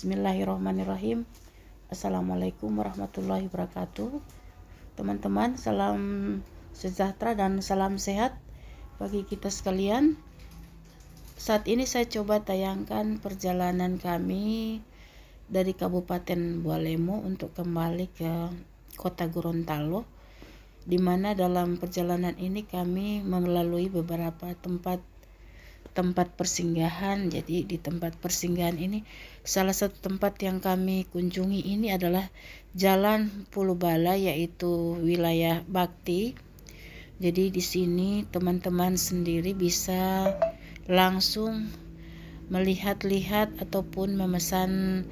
Bismillahirrahmanirrahim. Assalamualaikum warahmatullahi wabarakatuh. Teman-teman, salam sejahtera dan salam sehat bagi kita sekalian. Saat ini saya coba tayangkan perjalanan kami dari Kabupaten Bualemo untuk kembali ke Kota Gorontalo, di mana dalam perjalanan ini kami melalui beberapa tempat persinggahan. Jadi di tempat persinggahan ini, salah satu tempat yang kami kunjungi ini adalah Jalan Pulubala, yaitu wilayah Bakti. Jadi di sini teman-teman sendiri bisa langsung melihat-lihat ataupun memesan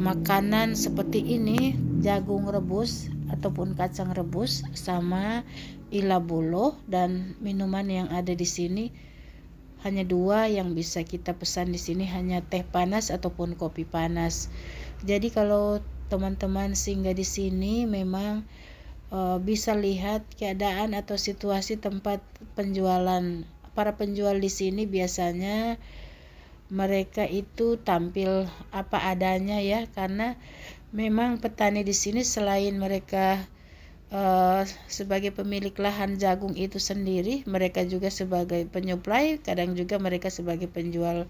makanan seperti ini, jagung rebus ataupun kacang rebus sama ilabulo, dan minuman yang ada di sini hanya dua yang bisa kita pesan di sini, hanya teh panas ataupun kopi panas. Jadi kalau teman-teman singgah di sini memang bisa lihat keadaan atau situasi tempat penjualan. Para penjual di sini biasanya mereka itu tampil apa adanya ya, karena memang petani di sini selain mereka sebagai pemilik lahan jagung itu sendiri, mereka juga sebagai penyuplai, kadang juga mereka sebagai penjual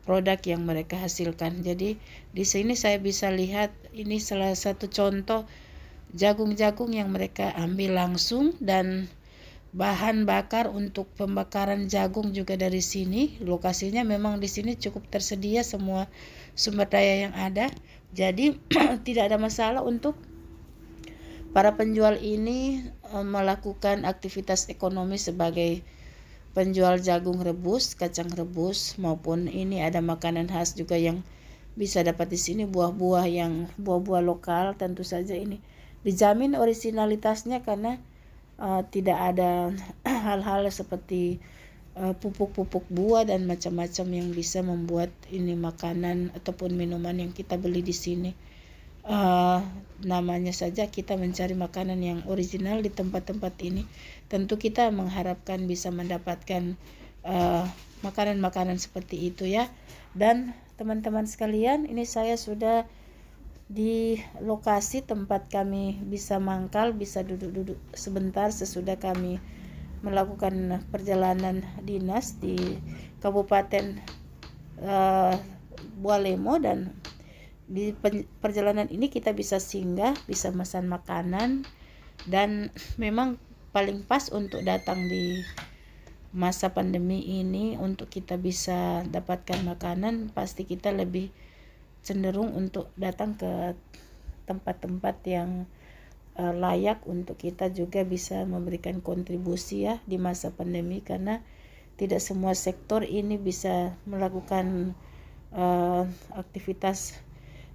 produk yang mereka hasilkan. Jadi di sini saya bisa lihat ini salah satu contoh jagung-jagung yang mereka ambil langsung, dan bahan bakar untuk pembakaran jagung juga dari sini. Lokasinya memang di sini cukup tersedia semua sumber daya yang ada. Jadi tidak ada masalah untuk para penjual ini melakukan aktivitas ekonomi sebagai penjual jagung rebus, kacang rebus, maupun ini ada makanan khas juga yang bisa dapat di sini, buah-buah lokal. Tentu saja ini dijamin originalitasnya karena tidak ada hal-hal seperti pupuk-pupuk buah dan macam-macam yang bisa membuat ini makanan ataupun minuman yang kita beli di sini. Namanya saja kita mencari makanan yang original di tempat-tempat ini, tentu kita mengharapkan bisa mendapatkan makanan-makanan seperti itu ya. Dan teman-teman sekalian, ini saya sudah di lokasi tempat kami bisa mangkal, bisa duduk-duduk sebentar sesudah kami melakukan perjalanan dinas di Kabupaten Bualemo. Dan di perjalanan ini kita bisa singgah, bisa pesan makanan, dan memang paling pas untuk datang di masa pandemi ini untuk kita bisa dapatkan makanan. Pasti kita lebih cenderung untuk datang ke tempat-tempat yang layak untuk kita juga bisa memberikan kontribusi ya di masa pandemi, karena tidak semua sektor ini bisa melakukan aktivitas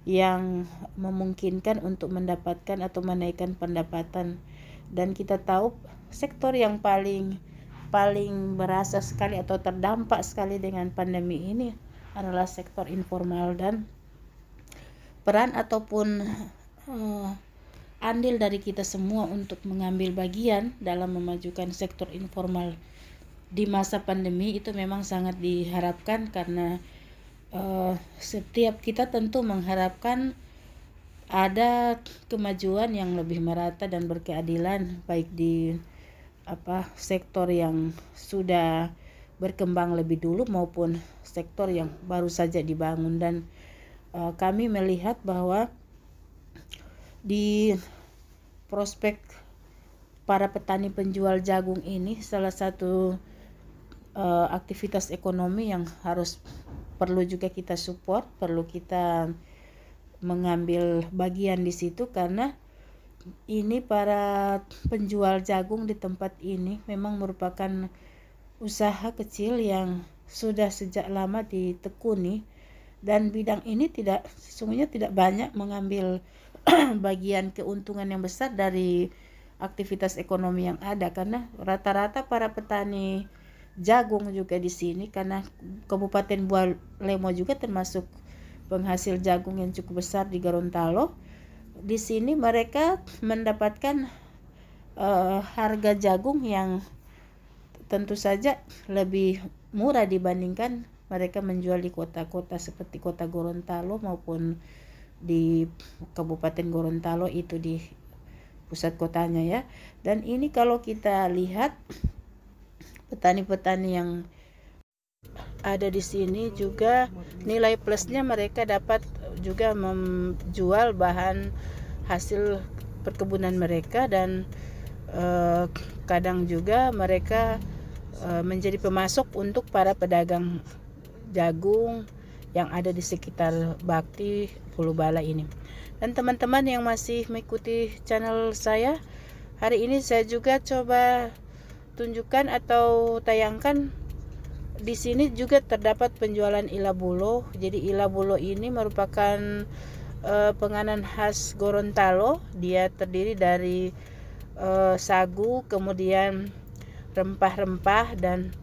yang memungkinkan untuk mendapatkan atau menaikkan pendapatan. Dan kita tahu sektor yang paling berasa sekali atau terdampak sekali dengan pandemi ini adalah sektor informal, dan peran ataupun andil dari kita semua untuk mengambil bagian dalam memajukan sektor informal di masa pandemi itu memang sangat diharapkan, karena setiap kita tentu mengharapkan ada kemajuan yang lebih merata dan berkeadilan, baik di sektor yang sudah berkembang lebih dulu maupun sektor yang baru saja dibangun. Dan kami melihat bahwa di prospek para petani penjual jagung ini salah satu aktivitas ekonomi yang perlu juga kita support, perlu kita mengambil bagian di situ, karena ini para penjual jagung di tempat ini memang merupakan usaha kecil yang sudah sejak lama ditekuni, dan bidang ini sesungguhnya tidak banyak mengambil bagian keuntungan yang besar dari aktivitas ekonomi yang ada, karena rata-rata para petani jagung juga di sini, karena Kabupaten Bualemo juga termasuk penghasil jagung yang cukup besar di Gorontalo. Di sini mereka mendapatkan harga jagung yang tentu saja lebih murah dibandingkan mereka menjual di kota-kota seperti kota Gorontalo maupun di Kabupaten Gorontalo, itu di pusat kotanya ya. Dan ini kalau kita lihat petani-petani yang ada di sini juga nilai plusnya mereka dapat juga menjual bahan hasil perkebunan mereka, dan kadang juga mereka menjadi pemasok untuk para pedagang jagung yang ada di sekitar Bakti Pulau Bala ini. Dan teman-teman yang masih mengikuti channel saya, hari ini saya juga coba tunjukkan atau tayangkan di sini juga terdapat penjualan ilabulo. Jadi ilabulo ini merupakan penganan khas Gorontalo. Dia terdiri dari sagu, kemudian rempah-rempah, dan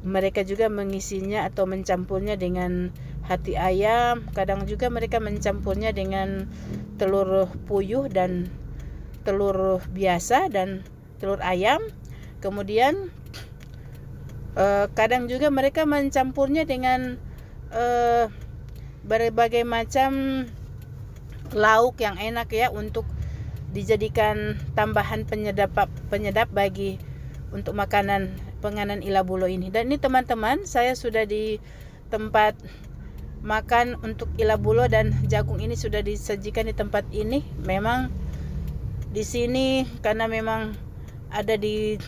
mereka juga mengisinya atau mencampurnya dengan hati ayam. Kadang juga mereka mencampurnya dengan telur puyuh dan telur biasa dan telur ayam. Kemudian kadang juga mereka mencampurnya dengan berbagai macam lauk yang enak ya, untuk dijadikan tambahan penyedap bagi untuk penganan ilabulo ini. Dan ini teman-teman, saya sudah di tempat makan untuk ilabulo dan jagung ini sudah disajikan di tempat ini. Memang di sini karena memang ada di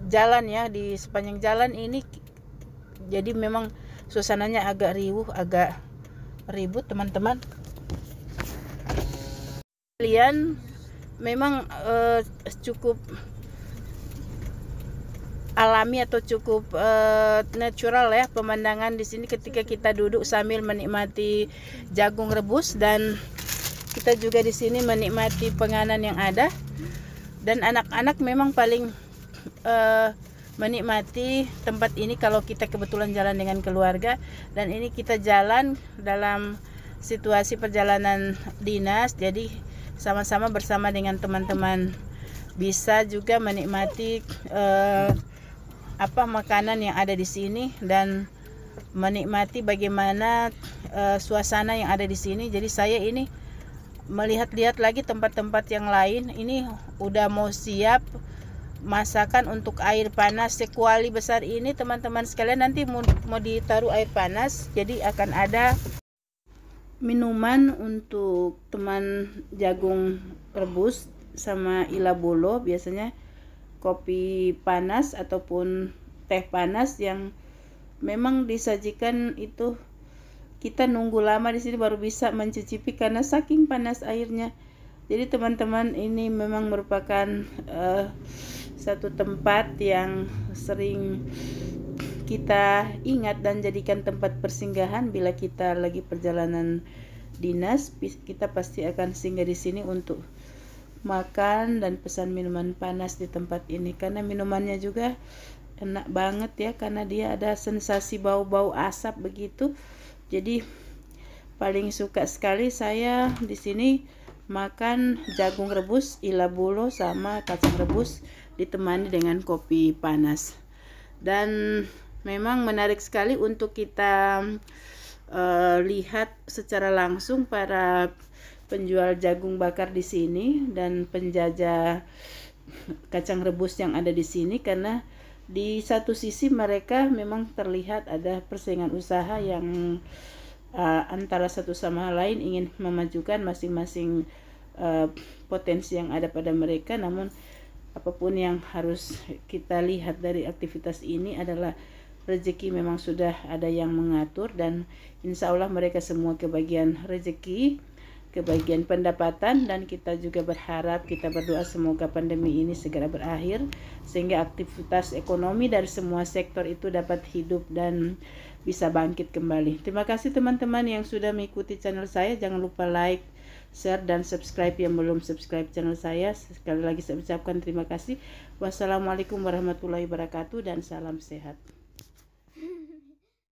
jalan ya, di sepanjang jalan ini, jadi memang suasananya agak riuh, agak ribut teman-teman. Kalian memang cukup alami atau cukup natural ya pemandangan di sini ketika kita duduk sambil menikmati jagung rebus, dan kita juga di sini menikmati penganan yang ada. Dan anak-anak memang paling menikmati tempat ini kalau kita kebetulan jalan dengan keluarga. Dan ini kita jalan dalam situasi perjalanan dinas, jadi sama-sama bersama dengan teman-teman bisa juga menikmati makanan yang ada di sini, dan menikmati bagaimana suasana yang ada di sini. Jadi saya ini melihat-lihat lagi tempat-tempat yang lain. Ini udah mau siap masakan untuk air panas sekuali besar ini teman-teman sekalian. Nanti mau ditaruh air panas, jadi akan ada minuman untuk teman jagung rebus sama ilabulo, biasanya kopi panas ataupun teh panas yang memang disajikan itu kita nunggu lama di sini baru bisa mencicipi karena saking panas airnya. Jadi teman-teman, ini memang merupakan satu tempat yang sering kita ingat dan jadikan tempat persinggahan bila kita lagi perjalanan dinas. Kita pasti akan singgah di sini untuk makan dan pesan minuman panas di tempat ini, karena minumannya juga enak banget ya, karena dia ada sensasi bau-bau asap begitu. Jadi paling suka sekali saya di sini makan jagung rebus, ilabulo sama kacang rebus ditemani dengan kopi panas. Dan memang menarik sekali untuk kita lihat secara langsung para penjual jagung bakar di sini dan penjajah kacang rebus yang ada di sini, karena di satu sisi mereka memang terlihat ada persaingan usaha yang antara satu sama lain ingin memajukan masing-masing potensi yang ada pada mereka. Namun apapun yang harus kita lihat dari aktivitas ini adalah rezeki memang sudah ada yang mengatur, dan insya Allah mereka semua kebagian rezeki, kebagian pendapatan. Dan kita juga berharap, kita berdoa semoga pandemi ini segera berakhir sehingga aktivitas ekonomi dari semua sektor itu dapat hidup dan bisa bangkit kembali. Terima kasih teman-teman yang sudah mengikuti channel saya. Jangan lupa like, share, dan subscribe yang belum subscribe channel saya. Sekali lagi saya ucapkan terima kasih. Wassalamualaikum warahmatullahi wabarakatuh dan salam sehat.